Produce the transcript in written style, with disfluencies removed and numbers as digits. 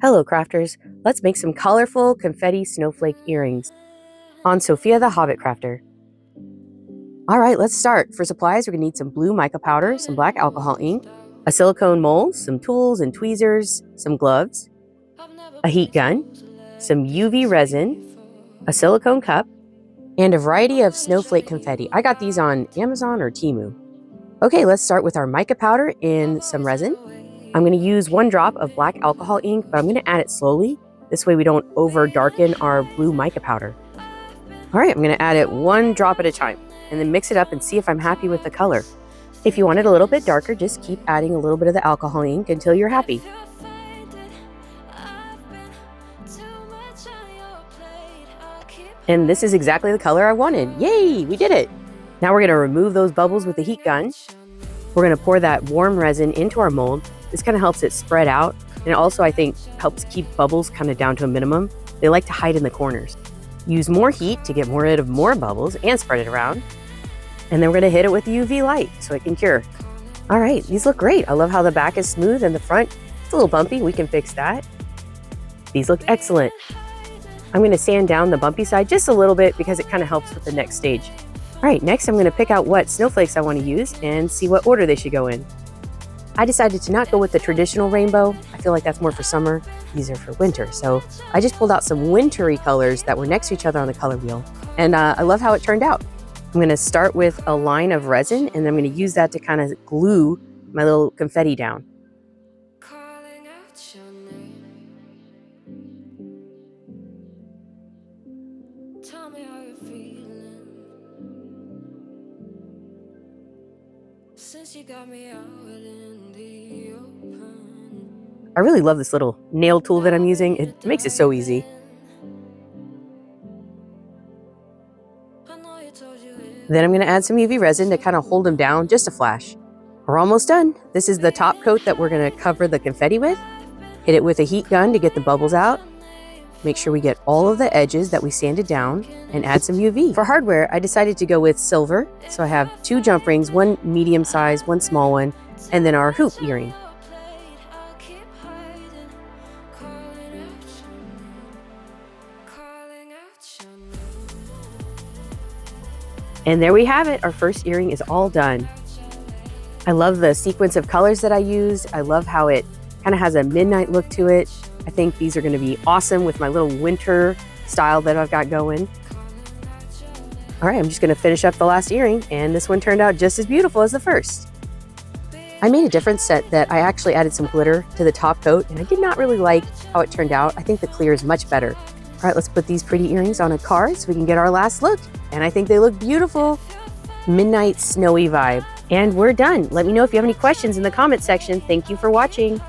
Hello crafters, let's make some colorful confetti snowflake earrings on Sophia the Hobbit Crafter. Alright, let's start. For supplies, we're going to need some blue mica powder, some black alcohol ink, a silicone mold, some tools and tweezers, some gloves, a heat gun, some UV resin, a silicone cup, and a variety of snowflake confetti. I got these on Amazon or Temu. Okay, let's start with our mica powder and some resin. I'm going to use 1 drop of black alcohol ink, but I'm going to add it slowly. This way we don't over darken our blue mica powder. All right, I'm going to add it 1 drop at a time and then mix it up and see if I'm happy with the color. If you want it a little bit darker, just keep adding a little bit of the alcohol ink until you're happy. And this is exactly the color I wanted. Yay, we did it. Now we're going to remove those bubbles with the heat gun. We're going to pour that warm resin into our mold. This kind of helps it spread out, and it also, I think, helps keep bubbles kind of down to a minimum. They like to hide in the corners. Use more heat to get rid of more bubbles and spread it around. And then we're going to hit it with UV light so it can cure. All right, these look great. I love how the back is smooth and the front, it's a little bumpy. We can fix that. These look excellent. I'm going to sand down the bumpy side just a little bit because it kind of helps with the next stage. All right, next I'm going to pick out what snowflakes I want to use and see what order they should go in. I decided to not go with the traditional rainbow. I feel like that's more for summer. These are for winter. So I just pulled out some wintry colors that were next to each other on the color wheel. And I love how it turned out. I'm going to start with a line of resin, and I'm going to use that to kind of glue my little confetti down. Since you got me out in the open. I really love this little nail tool that I'm using. It makes it so easy. Then I'm going to add some UV resin to kind of hold them down just a flash. We're almost done. This is the top coat that we're going to cover the confetti with. Hit it with a heat gun to get the bubbles out. Make sure we get all of the edges that we sanded down and add some UV. For hardware, I decided to go with silver. So I have 2 jump rings, 1 medium size, 1 small one, and then our hoop earring. And there we have it. Our first earring is all done. I love the sequence of colors that I used. I love how it kind of has a midnight look to it. I think these are going to be awesome with my little winter style that I've got going. All right, I'm just going to finish up the last earring, and this one turned out just as beautiful as the first. I made a different set that I actually added some glitter to the top coat, and I did not really like how it turned out. I think the clear is much better. All right, let's put these pretty earrings on a card so we can get our last look. And I think they look beautiful. Midnight snowy vibe. And we're done. Let me know if you have any questions in the comment section. Thank you for watching.